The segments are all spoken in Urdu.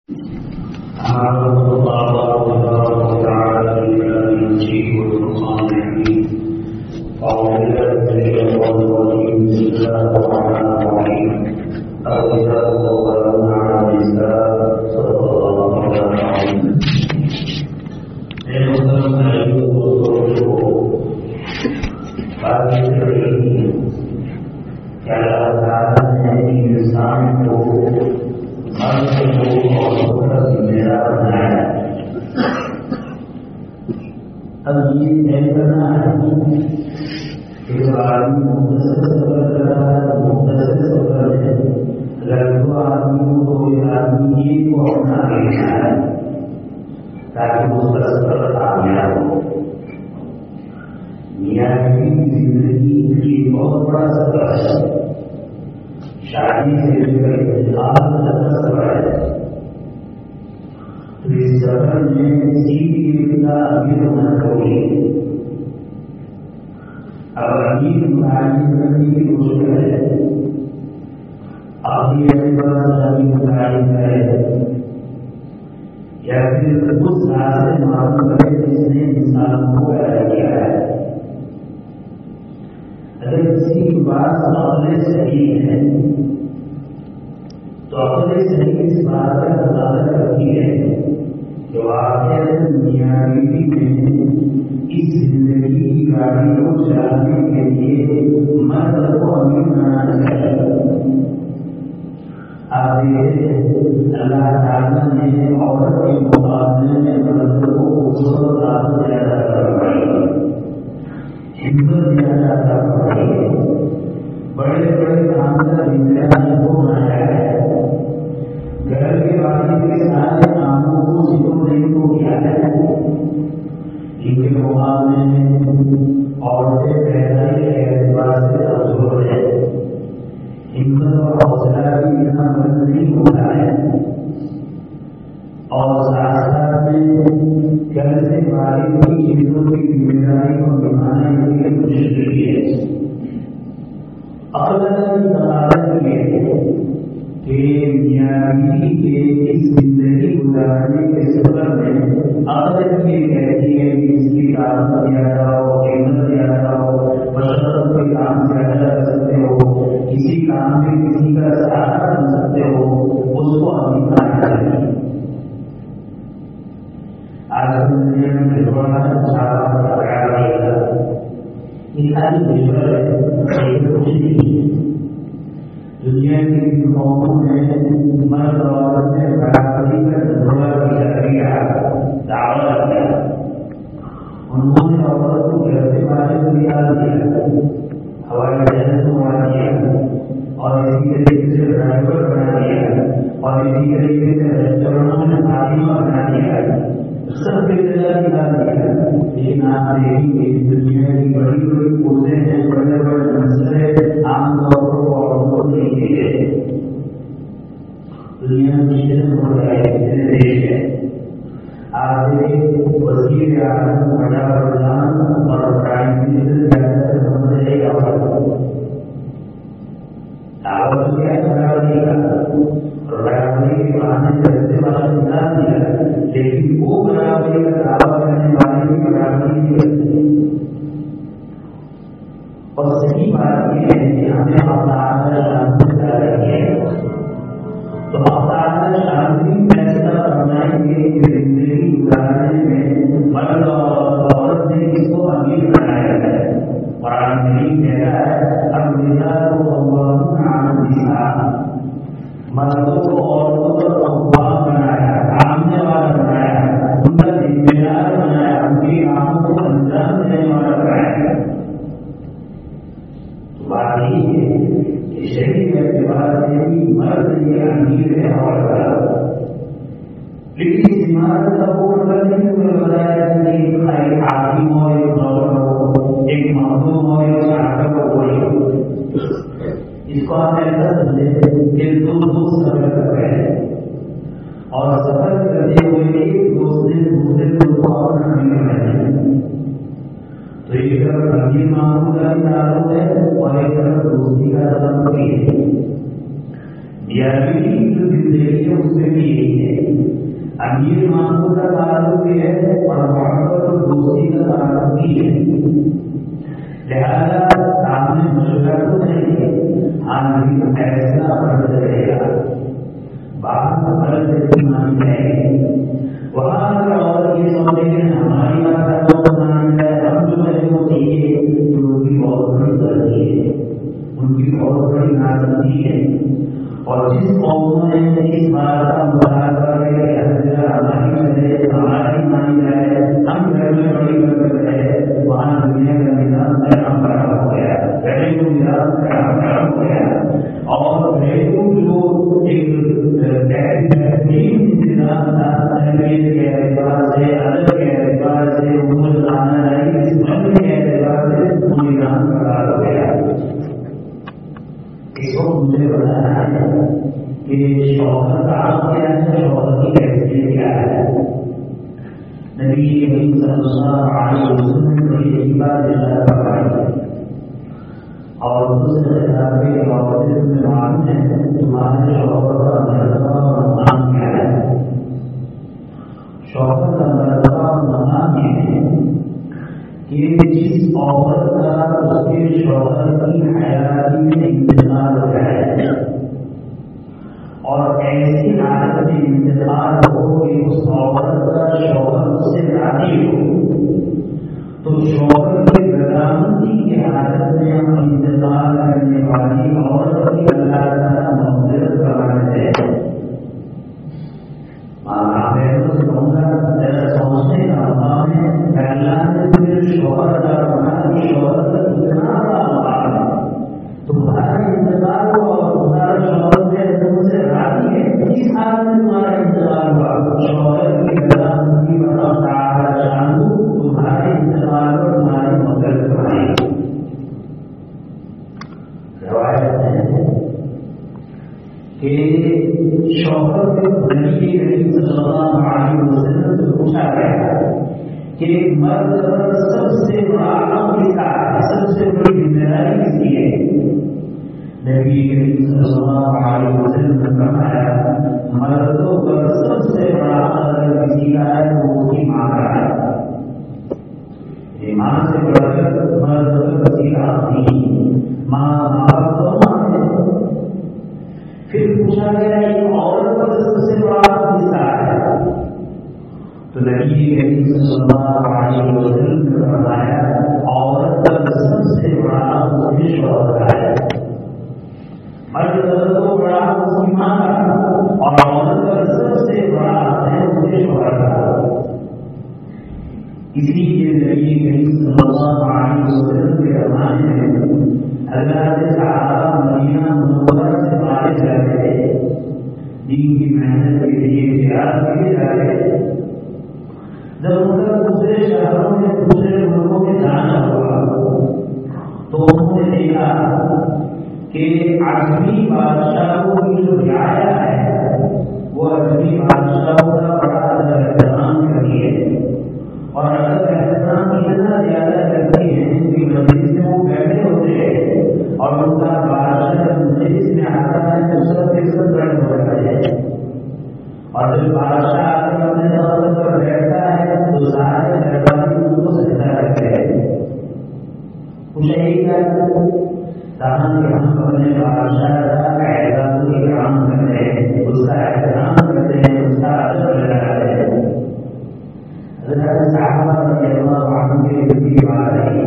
زندگی ہے اس میں بھی یہی ہے امیر مامور کا تعلق بھی ہے اور محبت اور دوستی کا تعلق بھی ہے. لہٰذا سامنے مشورہ تو نہیں ہے، ہاں فیصلہ فرض رہے گا، بات فرض مانی جائے گی. وہاں پر اور یہ سوچے کہ ہماری بات بہت مانی جائے، ہم جو ہے وہ چاہیے تو ان کی بہت بڑی غلطی ہے، ان کی بہت بڑی ناراضگی ہے. اور جس قوموں نے اس بات کا مطالبہ ہے ہماری مانی جائے، ہم گھر میں بڑی برکت ہے، وہاں دنیا کا نظام خراب ہو گیا، گھریلو نظام خراب ہو گیا. اور گھریلو جو ایک بہترین انتظام تھا تربیت کے اعتبار سے، ادب کے اعتبار سے، امور خاندانی اس بند کے اعتبار سے وہ نظام خراب ہو گیا. اس کو مجھے بتانا ہے کہ شوہر کا حق کیا ہے، شوہر کی حیثیت کیا ہے. نبی کریم صلی اللہ علیہ وسلم نے بڑی بات ارشاد فرمائی اور دوسرے خطابے عورتوں میں معلوم ہے تمہارے شوہر کا مرتبہ اور مقام کیا ہے. شوہر کا مرتبہ اور مقام یہ ہے کہ جس عورت کا اس کے شوہر کی حیاتی میں انتقال ہو جائے اور ایسی حالت میں انتقال ہو کہ اس عورت کا شوہر اس سے راضی ہو تو شوہر کی رضامندی کی حالت میں انتقال کرنے والی عورت کی اللہ تعالیٰ مغفرت کروانا ہے. سوچنے کا مقام ہے اللہ نے تمہیں شوہر کا بنا شوہر کا اتنا بڑا مقام ہے، تمہارا انتقال ہوا اور تمہارا شوہر سے تم سے راضی ہے، اس حال میں تمہارا انتقال ہوا، شوہر کی رضامندی اور تعالی شان تمہارے انتقال اور تمہاری مدد کرائے. روایت ہے کہ شوہر کے نبی کریم صلی اللہ علیہ وسلم سے پوچھا گیا کہ مرد پر سب سے بڑا عمل کیا ہے، سب سے بڑی ذمہ داری کس کی ہے. نبی کریم صلی اللہ علیہ وسلم نے فرمایا مردوں پر سب سے بڑا عمل کسی کا ہے تو اس کی ماں کا ہے. ماں سے بڑھ کر مرد پر کسی کا نہیں، ماں باپ دونوں ہیں. پھر پوچھا گیا کہ عورت پر سب سے بڑا کس کا ہے تو نبی کریم صلی اللہ علیہ وسلم نے فرمایا عورت پر سب سے بڑا اس کے شوہر کا ہے. مرد کو بڑا اس کی ماں کا اور عورت پر سب سے بڑا ہے اس کے شوہر کا. اسی لیے نبی کریم صلی اللہ علیہ وسلم کے زمانے میں اللہ کے صحابہ مدینہ منورہ سے باہر جاتے تھے، دین کی محنت کے لیے جہاد کے لیے جاتے تھے. جب ان کا دوسرے شہروں میں دوسرے ملکوں میں جانا ہوا تو انہوں نے دیکھا کہ عجمی بادشاہوں کی جو رعایا ہے وہ عجمی بادشاہوں کا بڑا ادب احترام کرتی ہے اور ادب احترام اتنا زیادہ کرتی ہے کہ مجلس میں وہ بیٹھے ہوتے ہیں اور ان کا بادشاہ مجلس میں آتا ہے تو سب کے سب بیٹھ ہو جاتے ہیں اور جب بادشاہ آ کر اپنے دفتر پر بیٹھتا ہے تو سارے درباری ان کو سجدہ کرتے ہیں. کچھ یہی کہاں کہ ہم اپنے بادشاہ کا احترام کرتے ہیں، اس کا احترام کرتے ہیں، اس کا ادب لگاتے ہیں. حضرت صحابہ رضی اللہ عنہ کے لیے بات ہے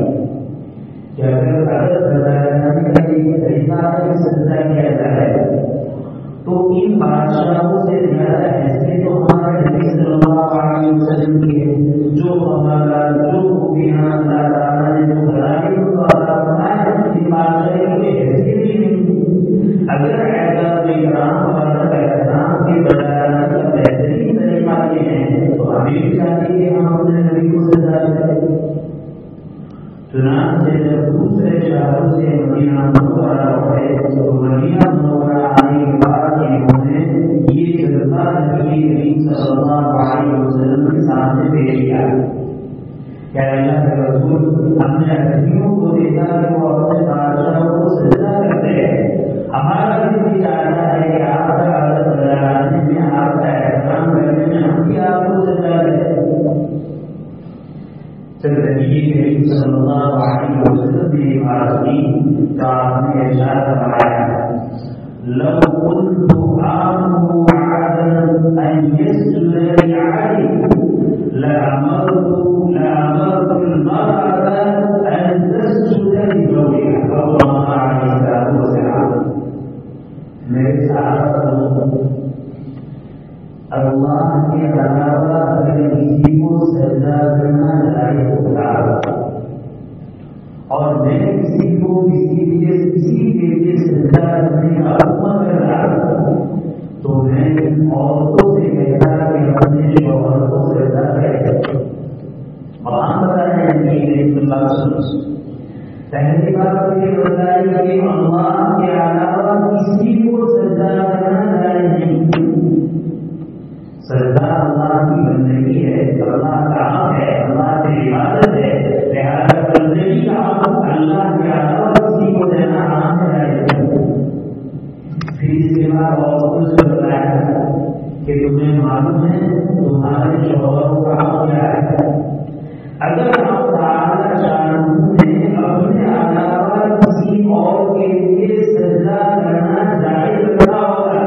کہ اگر ادب لگانے کا یہ طریقہ ہے سجدہ کیا جائے تو ان بادشاہوں سے زیادہ حیثیت تو ہمارے نبی صلی اللہ علیہ وسلم کی جو ہمارا جو خوبیاں اللہ تعالیٰ نے جو بنائی کو عطا فرمایا ان بادشاہوں کی حیثیت ہی نہیں. اگر اعزاز اکرام اور احترام کی بجائے کا بہترین طریقہ یہ ہے تو ہمیں بھی چاہیے کہ ہم اپنے نبی کو سجدہ کریں. چنانچہ جب دوسرے شہروں سے مدینہ منورہ لوٹے تو مدینہ منورہ آنے کے بعد انہوں نے یہ جذبہ نبی کریم صلی اللہ علیہ وسلم کے سامنے پیش کیا کہ اللہ کے رسول ہم نے اجمیوں کو دیکھا کہ وہ اپنے بادشاہوں کو سجدہ کرتے ہیں، ہمارا بھی چاہتا ہے کہ آپ کا عادت لگانے میں آپ کا احترام کرنے میں ہم بھی جب نبی کریم صلی اللہ علیہ وسلم نے بات کی تو آپ نے ارشاد فرمایا لو كنت آمر عبدا ان يسجد لعلي لأمرت المرأة ان تسجد لزوجها صلى الله عليه وسلم. میرے صحابہ اللہ کے علاوہ اگر کسی کو سجدہ کرنا جائز ہوتا اور میں کسی کو کسی کے لیے سجدہ کرنے کا حکم کر رہا تو میں عورتوں سے کہتا کہ اپنے شوہر کو سجدہ کرے. وہاں بتایا پہلی بات یہ بتائی کہ اللہ کے علاوہ کسی کو سجدہ کرنا جائز نہیں. سجدہ اللہ کی بندگی ہے، اللہ کا حق ہے، اللہ کی عبادت ہے، لہٰذا بندگی کا حق اللہ کے علاوہ کسی کو دینا حرام ہے. پھر اس کے بعد عورتوں سے بتایا کہ تمہیں معلوم ہے تمہارے شوہروں کا حق کیا ہے. اگر آپ تعالیٰ شانہ نے اپنے علاوہ کسی اور کے لیے سجدہ کرنا جائز رکھا ہوگا،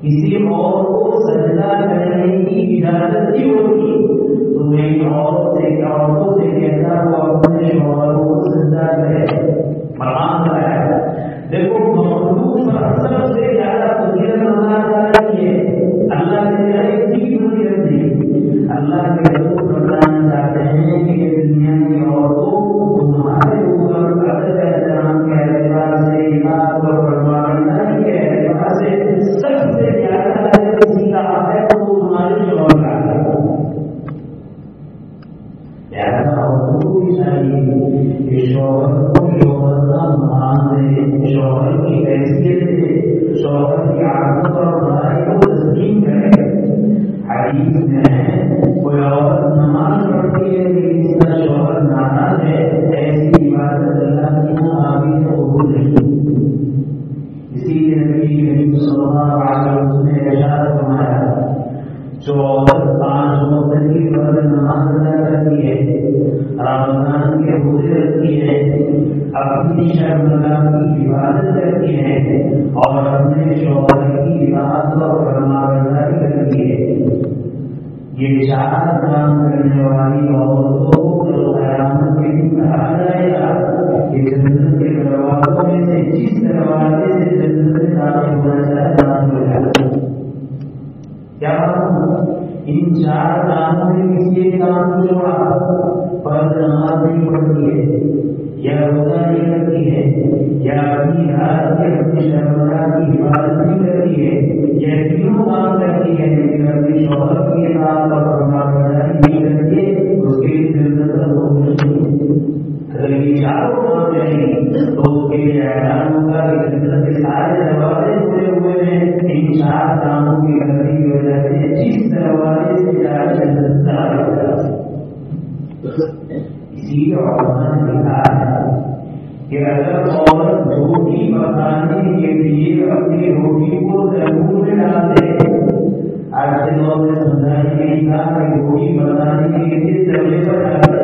کسی اور کو سجدہ کرنے کی اجازت دی ہوگی تو میں عورتوں سے کہتا وہ اپنے شوہروں کو سجدہ کرے. مرام ہے دیکھو مخلوق پر سب سے زیادہ فضیلت اللہ تعالیٰ کی ہے. اللہ سے ایک چیز نہیں رکھتی. اللہ کے رسول بتانا چاہتے ہیں کہ دنیا کی عورتوں تمہارے اوپر ادب احترام کے اعتبار سے عبادت اور فرمانبرداری کے اعتبار سے سب سے زیادہ کسی کا حق ہے تو تمہارے شوہر کا ہے. لہٰذا عورتوں کو بھی چاہیے کہ شوہر کو شوہر کا مان دے، شوہر کی حیثیت دے، شوہر کی عادت اور برائی کو تسلیم کرے. حدیث میں ہے کوئی عورت نماز پڑھتی ہے لیکن اس کا شوہر ناراض ہے، ایسی عبادت اللہ کی قابل قبول نہیں. اسی لیے نبی کریم صلی اللہ علیہ وسلم نے ارشاد فرمایا جو عورت 5 وقت کی فرض نماز ادا کرتی ہے، رمضان کے روزے رکھتی ہے، اپنی شرمگاہ کی عبادت کرتی ہے اور اپنے شوہر کی اطاعت اور فرمانبرداری کرتی ہے، یہ 4 کام کرنے والی عورتوں کو قیامت کے دن کہا جائے گا کہ جنت کے دروازوں میں سے جس دروازے سے جنت میں داخل ہونا چاہے داخل ہو جائے. کیا ان 4 کاموں میں کسی ایک کام کو چھوڑا، فرض نماز نہیں پڑھتی ہے یا روزہ نہیں کرتی ہے یا اپنی رات کے اپنی شرمگاہ کی حفاظت نہیں کرتی ہے، یہ تینوں کام کرتی ہے لیکن اپنے شوہر کی اطاعت اور فرمانبرداری نہیں کرتی ہے، اس کے لیے جنت کا بہت مشکل ہے. اگر یہ 4 کام کریں گی تو اس کے لیے اعلان ہوگا کہ جنت کے سارے دروازے کھلے ہوئے ہیں. ان 4 کاموں کی کرنے کی وجہ سے جس دروازے سے جائے جنت داخل ہو جائے. اسی علماء نے کہا ہے کہ اگر عورت روٹی پکانے کے لیے اپنی روٹی کو تندور میں ڈال دے، آج کے دور میں سمجھانے کے لیے کہا کہ روٹی پکانے کے لیے تلے پر ڈال دے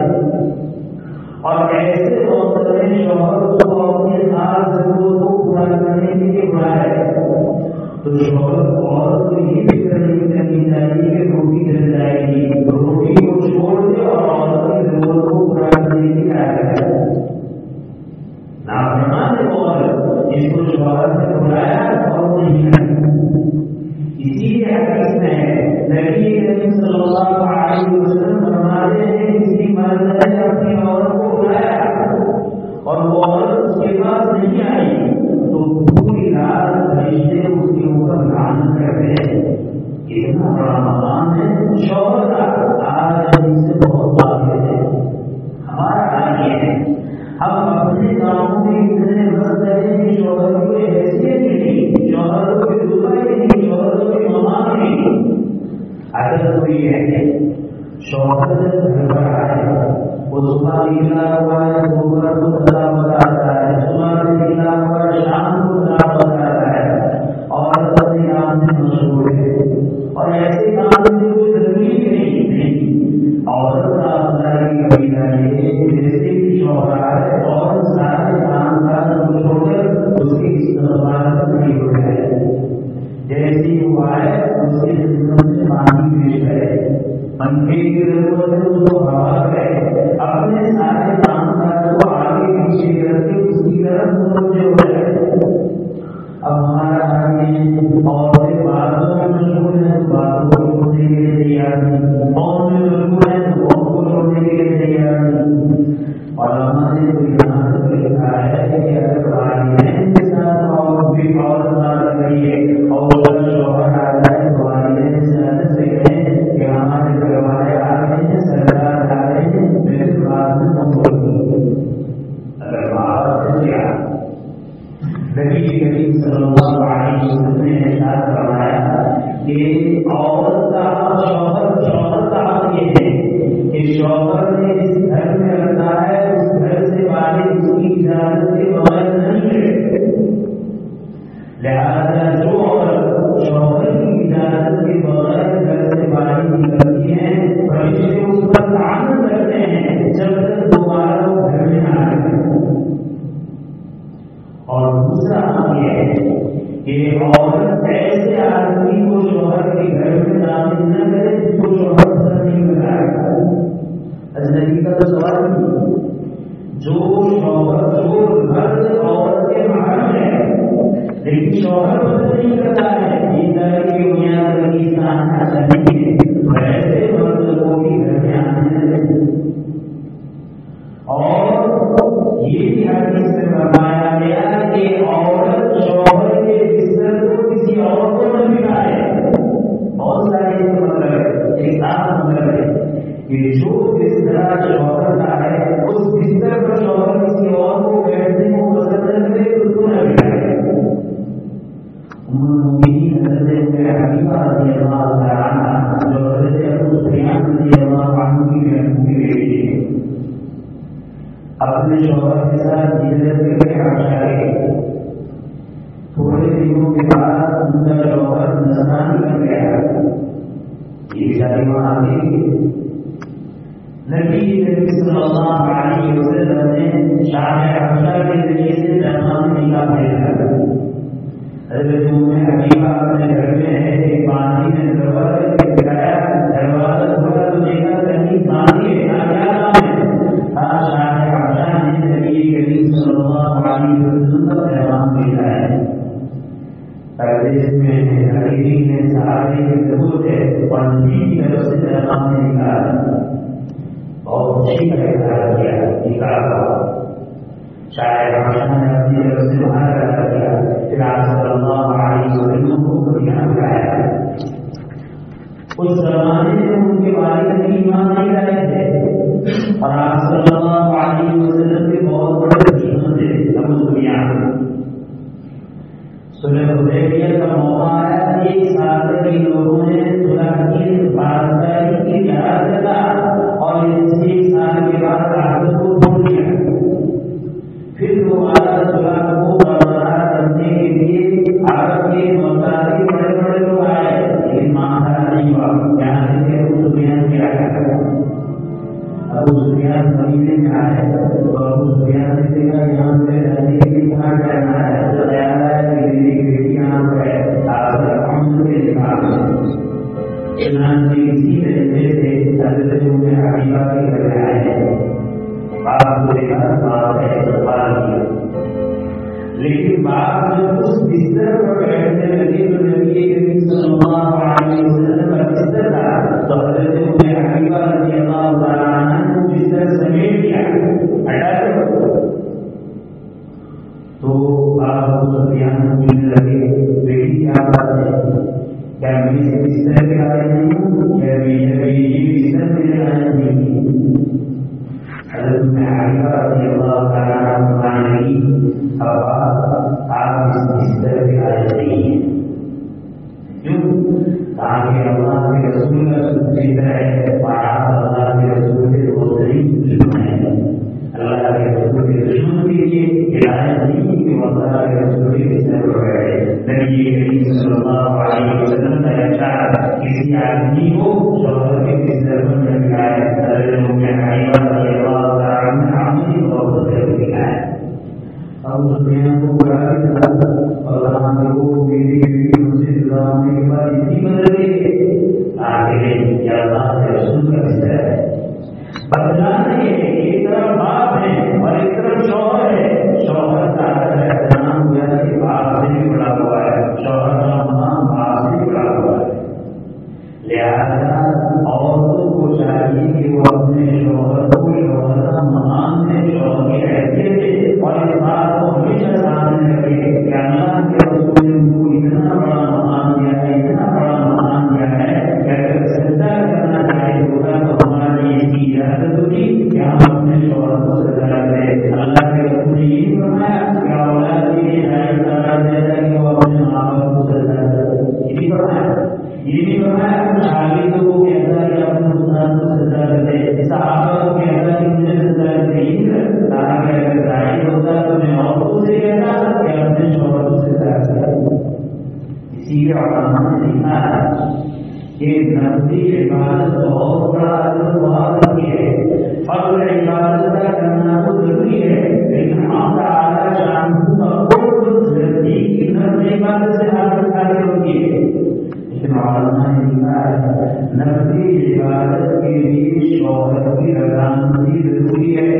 اور ایسے وقت میں شوہر کو اپنے خاص ضرورت کو پورا کرنے کے لیے بلائے تو شوہر کو عورت کو یہ فکر نہیں کرنی چاہیے کہ روٹی جل جائے گی، روٹی کو چھوڑ دے اور عورت کی ضرورت کو پورا کرنے کی آگے ہے. نافرمان عورت جس کو شوہر نے بلایا اور نہیں ہے. اسی لیے حدیث میں نبی کریم صلی اللہ علیہ وسلم فرماتے ہیں کسی مرد نے اپنی عورت کو بلایا اور وہ عورت اس کے پاس نہیں آئی تو پوری رات فرشتے اس کے اوپر لعنت کرتے ہیں. اتنا بڑا مقام ہے شوہر کا. آج ہم سے بہت واقع ہے. ہمارا حال یہ ہے ہم اپنے کاموں میں اتنے مست ہیں کہ شوہر کو حیثیت نہیں، شوہر کو دبئی نہیں، شوہر کو مقام نہیں. اگر کوئی ہے شوہر گھر پر آئے وہ صبح نکلا ہوا ہے، دوپہر کو سزا بتاتا ہے، صبح سے نکلا ہوا ہے، شام کو سزا بتاتا ہے اور اپنے کام میں مشغول ہے اور ایسے کام میں کوئی تکلیف نہیں. عورت کا پنکھے کی ضرورت ہے اس کو ہوا کرے، اپنے سارے کام کاج کو آگے پیچھے کر کے اس کی طرف متوجہ ہو جائے۔ اب ہمارا آدمی عورتیں باتوں میں مشغول ہیں، باتوں کو چھوڑنے کے لیے تیار نہیں، قوم میں مشغول ہیں تو قوم کو چھوڑنے کے لیے تیار نہیں۔ علماء نے تو یہاں تک لکھا ہے کہ اگر والدین کے ساتھ عورت بھی عورت نہ لگ رہی ہے اور اس کا شوہر آ جائے تو والدین سے سے کہیں کہ ہمارے گھر والے آ رہے ہیں، سرکار آ رہے ہیں، میرے بات میں مقبول نہیں۔ اگر بات کیا نبی کریم صلی اللہ علیہ وسلم نے ارشاد فرمایا کہ عورت کا شوہر کا حق یہ ہے کہ شوہر نے جس گھر میں رکھا ہے اس گھر سے باہر اس کی اجازت کے بغیر نہیں ہے۔ لہٰذا جو عورت شوہر کی اجازت کے بغیر گھر سے باہر نکلتی ہیں فرشتے اس پر لعنت کرتے ہیں جب تک دوبارہ وہ گھر میں نہ آئے۔ اور دوسرا یہ ہے کہ عورت ایسے آدمی کو شوہر کے گھر میں داخل نہ کرے جس کو شوہر پسند نہیں کرائے گا۔ اجنبی کا تو سوال نہیں، جو مرد عورت کے محرم ہے لیکن شوہر پسند نہیں کرتا ہے، اس طرح کی بنیاد پر انسان اجنبی ہے، ایسے مرد کو بھی گھر میں آنے لگے۔ اور یہ بھی حدیث میں فرمایا گیا کہ عورت شوہر کے بستر کو کسی اور کو نہ ملائے۔ بہت سارے مطلب ہے، ایک عام مطلب ہے کہ جو بستر شوہر کا ہے اس بستر پر شوہر کسی اور کو بیٹھنے کو پسند نہ کرے اس کو نہ ملائے۔ حضرت حبیبہ رضی اللہ تعالیٰ عنہ جو حضرت ابو سفیان رضی اللہ عنہ کی بیٹی ہے، اپنے شوہر کے ساتھ ہجرت کر کے حبشہ گئے۔ تھوڑے دنوں کے بعد ان کا شوہر نصرانی بن گیا۔ یہ شادی وہاں گئی۔ نبی صلی اللہ علیہ وسلم نے شاہ حبشہ کے ذریعے سے درخواست نکاح بھیجا۔ حضرت حبیبہ اپنے گھر میں ہے، ایک باندھی نے دروازہ کھٹکھٹایا، دروازہ کھولا تو دیکھا کہیں باندھی ہے، کیا کام ہے؟ شاہ حبشہ نے نبی کریم صلی اللہ علیہ وسلم کا پیغام بھیجا ہے۔ پردیس میں حقیقی نے سہارے کی ضرورت ہے اور نبی کی طرف سے پیغام نے نکالا، بہت خوشی کا اظہار کیا، نکاح ہوا۔ شاہ حبشہ نے اپنی طرف سے باہر ادا کیا، پھر آپ صلی اللہ علیہ وسلم کو مدینہ بلایا۔ اس زمانے میں ان کے والد بھی ایمان نہیں لائے تھے اور آپ صلی اللہ علیہ وسلم کے بہت بڑے دشمن تھے ابو سفیان۔ صلح حدیبیہ کا موقع آیا، ایک سال تک ان لوگوں نے صلح کی بادشاہی کی لحاظ رکھا اور اس ایک سال کے بعد عہد کو توڑ دیا۔ پھر دوبارہ صلح کو برقرار کرنے کے لیے عرب کے مختلف بڑے بڑے لوگ آئے لیکن معاملہ نہیں ہوا۔ یہاں سے ابو سفیان کیا کرتا، ابو سفیان مدینے میں آئے تو ابو سفیان نے دیکھا یہاں سے رہنے کے لیے کہاں کرنا ہے، تو خیال آیا کہ میری بیٹی یہاں پر ہے، آپ رحمت کے نکاح چنانچہ اسی طریقے سے حضرت حبیبہ کے گھر میں آئے، آپ کو دیکھا بات ہے سوال کیا، لیکن بات جب اس بستر پر بیٹھنے لگے تو نبی کریم صلی اللہ علیہ وسلم کا بستر تھا تو حضرت حبیبہ رضی اللہ تعالیٰ عنہ کو بستر سمیٹ دیا، ہٹا کر تو آپ ابو سفیان پوچھنے لگے بیٹی کیا بات ہے، کیا میری سے بستر پہ آئے نہیں، کیا یہ بستر پہ آئے نہیں؟ حضرت حبیبہ رضی اللہ تعالیٰ عنہ فرمانے لگی آپ اس بستر پہ آئے نہیں ہیں، کیوں؟ تاکہ اللہ کے رسول کا ذکر ہے اور آپ اللہ کے رسول کے دوسری دشمن ہیں۔ اللہ کے رسول کے دشمن کے لیے ہدایت نہیں کہ وہ اللہ کے رسول کے بستر پر بیٹھے۔ نبی کریم صلی اللہ علیہ وسلم کا ارشاد کسی آدمی کو شوہر کے بستر پر نہ بٹھائے۔ حضرت حبیبہ رضی اللہ تعالیٰ عنہ عملی طور پر دکھائے۔ اب اس دنیا کو بڑا دیا اور وہاں سے وہ میری مسجد ہونے کے بعد اتنی بدل گئی آگے کیا بات ہے لہذا عورتوں کو چاہیے کہ وہ اپنے شوہر کو شوہر کا مقام میں شوہر کی حیثیت دے اور اس بات کو ہمیشہ سامنے رکھے کہ اللہ کے رسول نے ان کو اتنا بڑا مقام دیا ہے، اتنا بڑا مقام دیا ہے کہ اگر سجدہ کرنا چاہے ہوگا تو ہمارے لیے اس کی اجازت ہوگی کہ ہم اپنے شوہر کو سجدہ کریں۔ اللہ کے رسول نے یہ فرمایا کہ اولاد کے لیے جائز قرار دیا جائے کہ وہ اپنے ماں باپ کو سجدہ کرے، یہ فرمایا۔ یہ بھی فرمایا شاگردوں کو کہتا ہے کہ اپنے استاد کو سجدہ کرتے، صحابہ کو کہتا ہے کہ مجھے سجدہ کرتے ہی تاکہ اگر ظاہر ہوتا تو میں عورتوں سے کہتا کہ اپنے شوہر کو سجدہ کرتے۔ اسی لیے علماء نے لکھا ہے کہ نفلی عبادت بہت بڑا اجر و ثواب رکھی ہے، فرض عبادت کا کرنا تو ضروری ہے لیکن ہم تعالیٰ شان کا قرب نزدیک کی نفل عبادت سے حاصل حاصل ہوتی ہے۔ لیکن علماء نے لکھا ہے نفلی عبادت کے لیے شوہر کی رضامندی ضروری ہے۔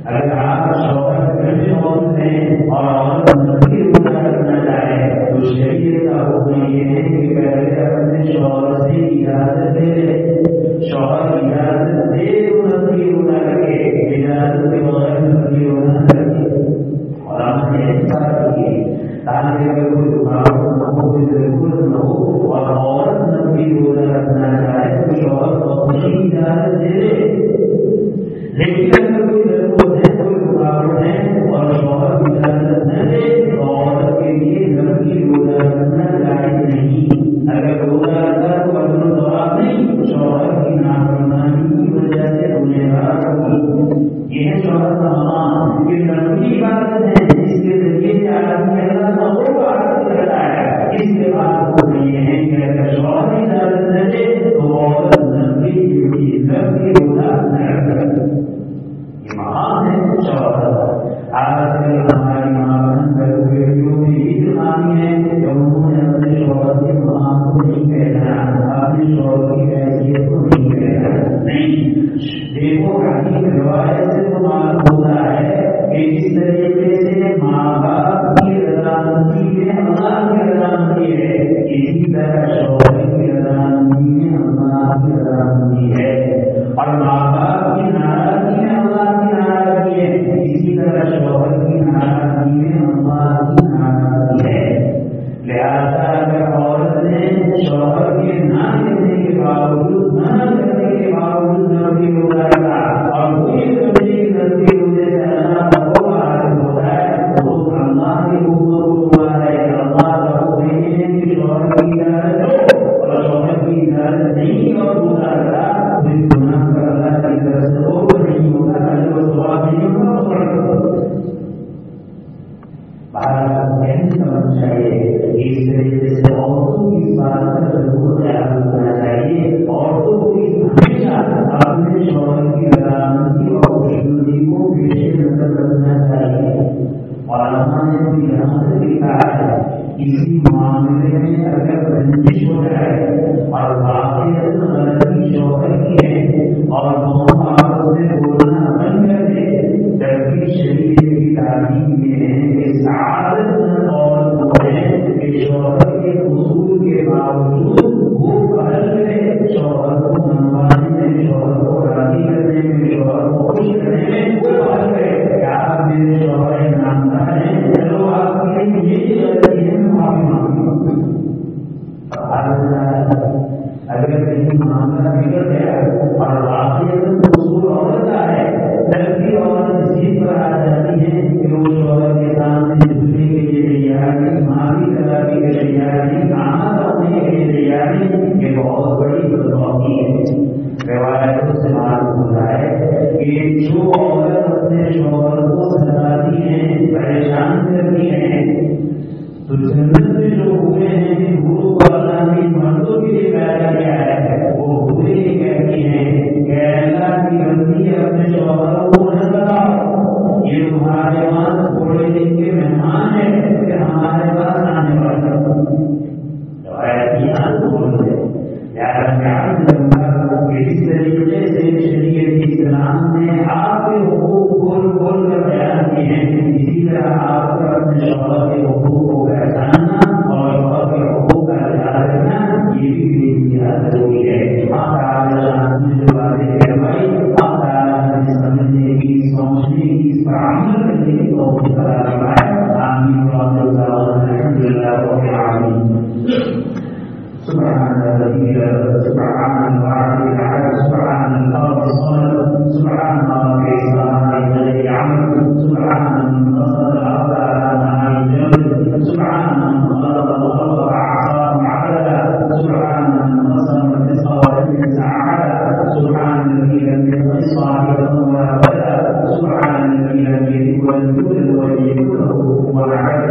اگر آپ شوہر کے موجود ہیں اور عورت نفلی روزہ کرنا چاہے تو شریعت کا حکم یہ ہے کہ پہلے اپنے شوہر سے اجازت دے، شوہر اجازت دے تو نفلی روزہ رکھے، اجازت کے بغیر نفلی روزہ نہ رکھے۔ اور آپ نے ایسا کیے تاکہ اگر کوئی رکاوٹ نہ ہو، کوئی ضرورت نہ ہو اور عورت نفلی روزہ رکھنا چاہے تو شوہر کو اپنی اجازت دے دے، لیکن اگر کوئی ضرورت ہے، کوئی رکاوٹ ہے اور شوہر اجازت نہ دے تو عورت کے لیے نفلی روزہ رکھنا جائز نہیں۔ اگر روزہ رکھا تو اجر و ثواب نہیں، شوہر کی نافرمانی کی وجہ سے گنہگار ہوگی۔ یہ ہے شوہر کا مقام، یہ نفلی عبادت ہے جس کے ذریعے سے آدمی اللہ کا قرب حاصل کرتا ہے۔ اس کے بعد وہ یہ ہے کہ اگر شوہر اجازت نہ دے تو عورت نفلی روزہ نہ رکھے۔ یہ مقام ہے شوہر کا۔ آج کل ہماری ماں بہن بیٹیوں میں یہ کہانی ہے کہ انہوں نے اپنے شوہر کے مقام کو نہیں پہچانا، اپنے شوہر کی حیثیت کو نہیں پہچانا۔ نہیں، دیکھو حدیث روایت سے تو معلوم ہوتا ہے کہ جس طریقے سے ماں باپ کی رضامندی میں اللہ کی رضامندی ہے، اسی طرح شوہر کی رضامندی میں اللہ کی رضامندی ہے، اور ماں باپ کی ناراضگی میں اللہ کی ناراضگی ہے، اسی طرح شوہر کی ناراضگی میں اللہ کی ناراضگی ہے۔ لہذا اگر عورت نے شوہر کے نہ کہنے کے باوجود، نہ کرنے کے باوجود نفلی روزہ رکھا اور وہی نفلی روزے سے اللہ کا قرب حاصل ہوتا ہے تو اللہ کے حکم کو ہوا ہے کہ اللہ کا حکم ہے کہ شوہر کی اجازت ہو، اور شوہر کی اجازت نہیں اور روزہ رکھا تو اس گناہ کا اللہ کی طرف سے قرب نہیں ہوگا، اجر و ثواب نہیں ہوگا۔ سمجھ چاہیے اس طریقے سے عورتوں کی اس بات کا ضرور خیال رکھنا چاہیے، عورتوں کو ہمیشہ اپنے شوہر کی رضامندی اور خوشنودی کو پیش نظر رکھنا چاہیے۔ اور علماء نے تو یہاں سے لکھا ہے کسی معاملے میں اگر بندش ہو جائے اور واقعات غلطی شوہر کی ہے اور دونوں آپس میں بولنا بند کر دے، جبکہ شریعت کی تعلیم یہ ہے کہ سعادت شوہر کے اصول کے باوجود وہ پہل کرے، شوہر کو منوانے میں، شوہر کو راضی کرنے میں، شوہر کو خوش کرنے میں وہ پہل کرے کہ آپ میرے شوہر ایماندار ہیں، چلو آپ کے لیے یہ غلطی ہے میں معافی مانگوں۔ اگر کہیں معاملہ بگڑ گیا اور واقعات اصول عورت کا ہے، جبکہ عورت اس چیز پر آ جاتی ہے کہ وہ شوہر کے سامنے جھکنے کے لیے تیار نہیں، معافی کرنے کے لیے تیار نہیں، کہاں کرنے کے لیے تیار نہیں، یہ بہت بڑی بدبختی ہے۔ روایتوں سے معلوم ہوتا ہے کہ جو عورت اپنے شوہر کو ستاتی ہیں، پریشان کرتی ہیں، تو جنت میں جو ہوئے ہیں گرو کو اللہ نے مردوں کے لیے پیدا کیا ہے، وہ ہوئے یہ کہتی ہیں کہ اللہ کی بندی اپنے شوہر کو نہ بتاؤ، یہ تمہارے پاس تھوڑے دن کے مہمان ہیں کہ ہمارے پاس آنے والے اس طریقے سے شریعت اسلام نے آپ کے حقوق کھول کھول کر بیان کیے ہیں، اسی طرح آپ کا اپنے شوہر کے حقوق کو پہچاننا اور شوہر کے حقوق کا خیال رکھنا یہ بھی انتہا ضروری ہے. اللہ تعالیٰ نے جو باتیں کروائی اللہ تعالیٰ نے سمجھنے کی سوچنے کی اس پر عمل کرنے کی توفیق عطا فرمائے. آمین. الحمد للہ رب العالمین. سبحان الذي سبحان الواحد سبحان الله الصمد سبحان الله السماء الذي عمل سبحان الله الأرض سبحان الله الخلق أعصاب عددا سبحان الله التصور سعادة سبحان الذي لم يخلق صاحبه ولا ولدا سبحان الذي لم يلد ولم يولد ولم يكن له كفوا أحد.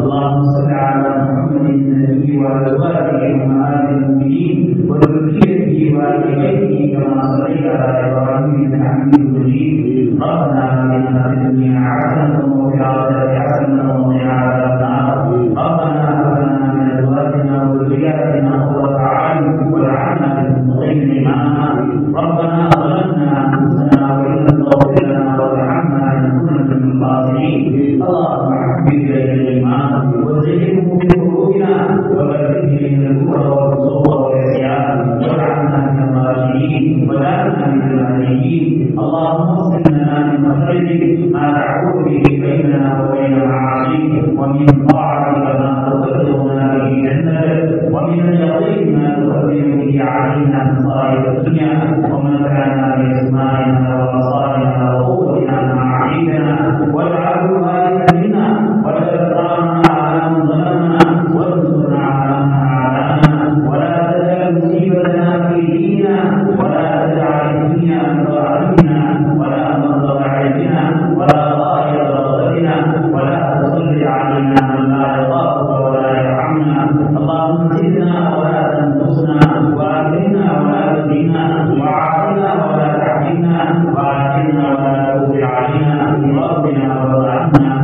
اللهم صل على محمد النبي وأزواجه المؤمنين وذريته وآله كما صليت على إبراهيم إنك حميد مجيد. ربنا آتنا في الدنيا حسنة وفي الآخرة حسنة وقنا عذاب النار. ربنا هب لنا من أزواجنا وذرياتنا قرة أعين واجعلنا للمتقين إماما. ربنا ظلمنا أنفسنا وإن لم تغفر لنا وترحمنا لنكونن من الخاسرين. اللهم حبب إلينا الإيمان وزينه في قلوبنا وكره إلينا الكفر والفسوق والعصيان واجعلنا من الراشدين وجعلنا من المهديين. اللهم اغفر لنا من خشيتك ما تحول به بيننا وبين معاصيك ومن طاعتك ما تبلغنا به جنتك ومن اليقين ما تهون به علينا مصائب الدنيا ومتعنا بأسمائنا وأبصارنا وقوتنا ما أحييتنا واجعله الوارث منا ولا تجعلنا على من ظلمنا وانصرنا على من عادانا ولا تجعل مصيبتنا في ديننا ولا تجعل الدنيا أكبر همنا ولا مبلغ علمنا ولا غاية رغبتنا ولا تسلط علينا من لا يخافك ولا يرحمنا. اللهم زدنا ولا تنقصنا وأكرمنا ولا تهنا وعافنا ولا تحرمنا وآتنا ولا تؤثر علينا ربنا وارحمنا.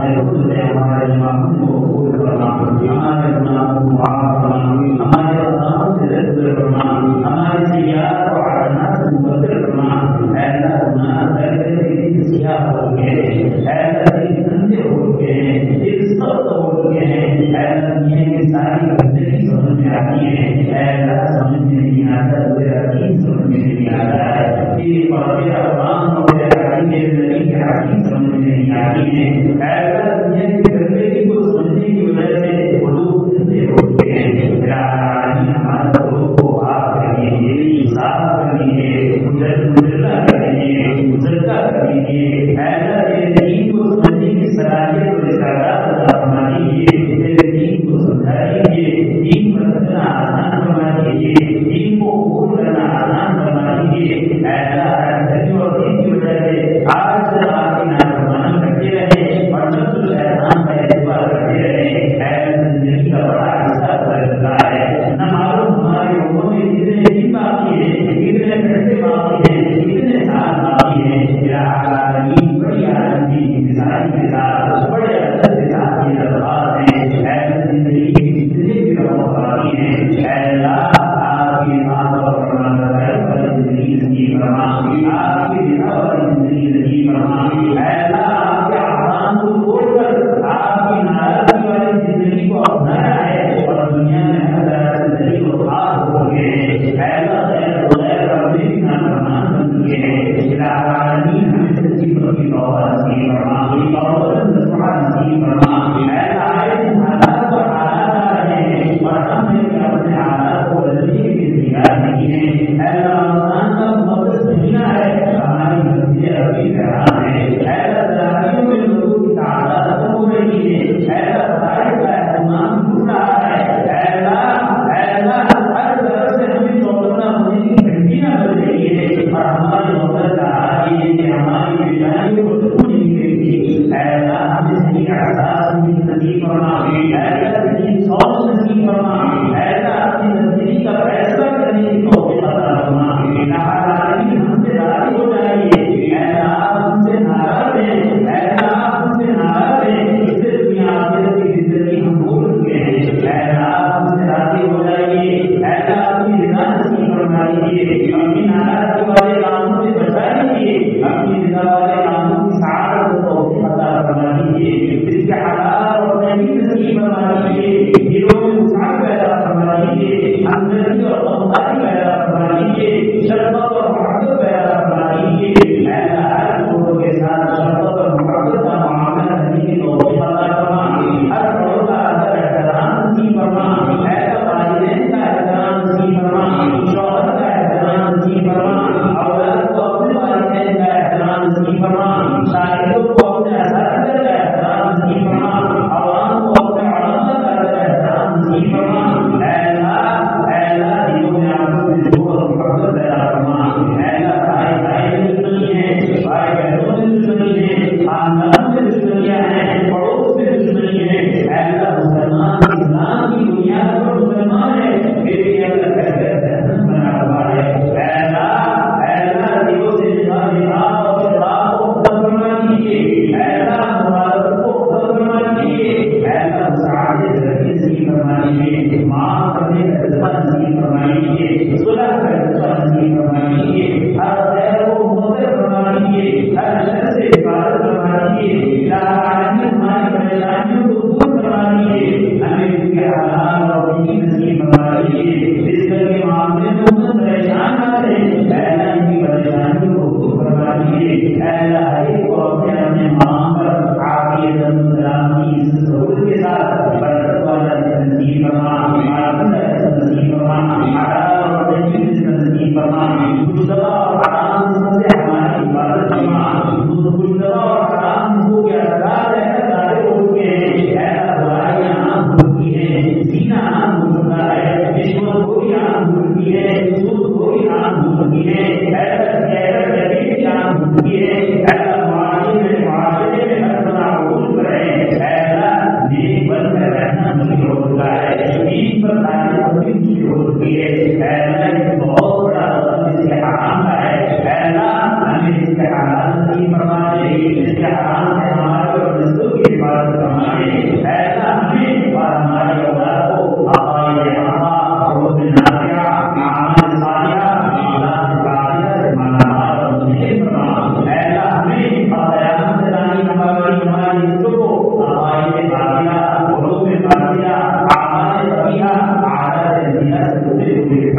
الحمد ہمارے امام کو قبول کرنا ہمارے گناہوں کو معاف کرنا ہمارے خطاؤں سے رد کرنا ہماری سیاحت اور حسنات سے مبدل کرنا. اے اللہ گناہ کرتے تیری سیاح ہو گئے اے اللہ تیری دھندے ہو گئے تیری سخت ہو گئے اے اللہ دنیا کی ساری زندگی سمجھ میں آتی ہے اے اللہ سمجھ میں نہیں آتا تیرا دین سمجھ میں نہیں آتا ہے تیری تیرا قرآن اور تیرا حدیث نبی کی حدیث سمجھ میں نہیں آتی ہے. اے اللہ دنیا کی زندگی کو سمجھنے کی وجہ سے وہ لوگ زندے ہوتے ہیں. میرا ہمارے لوگوں کو آپ کر دیجیے صاف کر دیجیے مجرا کر دیجیے مجرا کر دیجیے. اے اللہ تیرے دین کو سمجھنے کی صلاحیت اور استعداد عطا فرما دیجیے. تیرے دین کو سمجھا دیجیے دین پر چلنا آسان فرما دیجیے دین کو قبول کرنا آسان فرما دیجیے. اے اللہ دین اور دین کی وجہ سے آج سے آپ کی نافرمانی کرتے رہے اور نفس الشیطان کا اتباع کرتے رہے. اے اللہ زندگی کا بڑا حصہ گزرتا ہے نہ معلوم ہماری عمروں میں کتنے دن باقی ہے کتنے گھنٹے باقی ہے کتنے سال باقی ہے. میرا عالمین بڑی آنندی انتظاری کے ساتھ بڑے اثر کے ساتھ یہ درخواست ہے. اے اللہ زندگی کی جتنے بھی رقم باقی ہے اے اللہ آپ کی بات اور زندگی نصیب فرما آپ کی بنا والی زندگی نصیب فرما. اے اللہ آپ کے احکام کو چھوڑ کر آپ کی ناراضگی والی زندگی کو اپنایا ہے اور دنیا میں ہر طرح سے زندگی کو خاص ہو گئے. اے اللہ غیر کا بھی نافرمان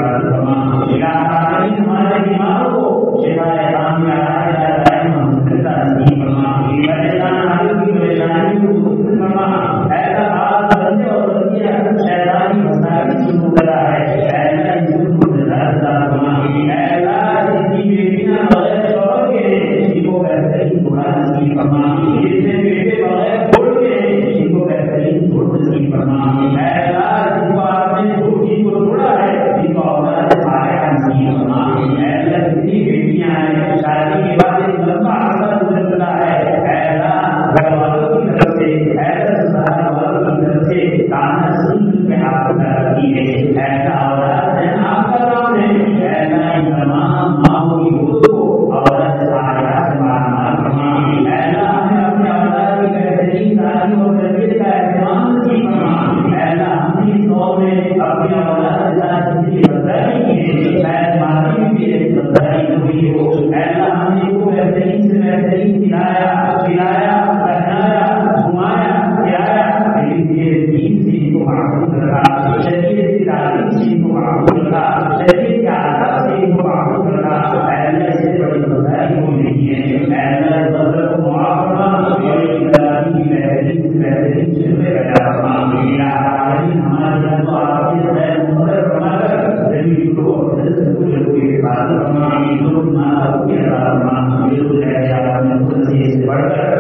حفاظت فرما الہی ہمارے بیماروں کو شفا کاملہ دائمہ مستقرہ نصیب فرما پریشان حال کی پریشانی کو دور فرما ایسا حال بندے اور بندیاں شیطانی مسائل شروع کرا ہے ایسا ان کو نظر فرما ایسا جن کی بیٹیاں بغیر شوہر کے ان کو بہترین دعا نصیب فرما جن سے بیٹے بغیر چھوڑ کے ان کو بہترین چھوڑ نصیب فرما ایسا جن کو آپ نے چھوٹی کو چھوڑا ہے ان کو اولاد صالحہ نصیب فرما ایسا جتنی بیٹیاں ہیں شادی کے بعد ایک لمبا عرصہ گزرتا ہے ایسا گھر والوں کی طرف سے ایسا سسرال والوں کی طرف سے تانا سن کے آپ کو رکھی ہے ایسا اولاد ہے آپ کا کام ہے ایسا ان تمام ماؤں کی گود کو اولاد صالحہ سے مارمار فرما ایسا ہمیں اپنے اولاد کی بہترین تعلیم اور تربیت کا اہتمام نصیب فرما ایسا ہم اس دور میں اپنے اولاد کے ساتھ زندگی بسر کی شاید ماضی بھی ایک بسری ہوئی ہو ایسا ہم نے کو بہترین سے بہترین کھلایا پہنایا گھمایا پھرایا لیکن یہ دین سے ان کو معقول رکھا شریعت کی تعلیم سے ان کو معقول رکھا شریعت کے آداب سے ان کو معقول رکھا ایسا اس سے بڑی بسری کوئی نہیں ہے ایسا اس بسر کو معاف کرنا اور ایک تعلیم کی بہترین سے بہترین شربے پیدا کرنا ہمارے جان کو آپ کے خیر مقرر فرما کر زمین کو اور کی حفاظت فرما لوگ نہ کی عذاب فرما لوگ ہے آپ نے خود سے بڑھ کر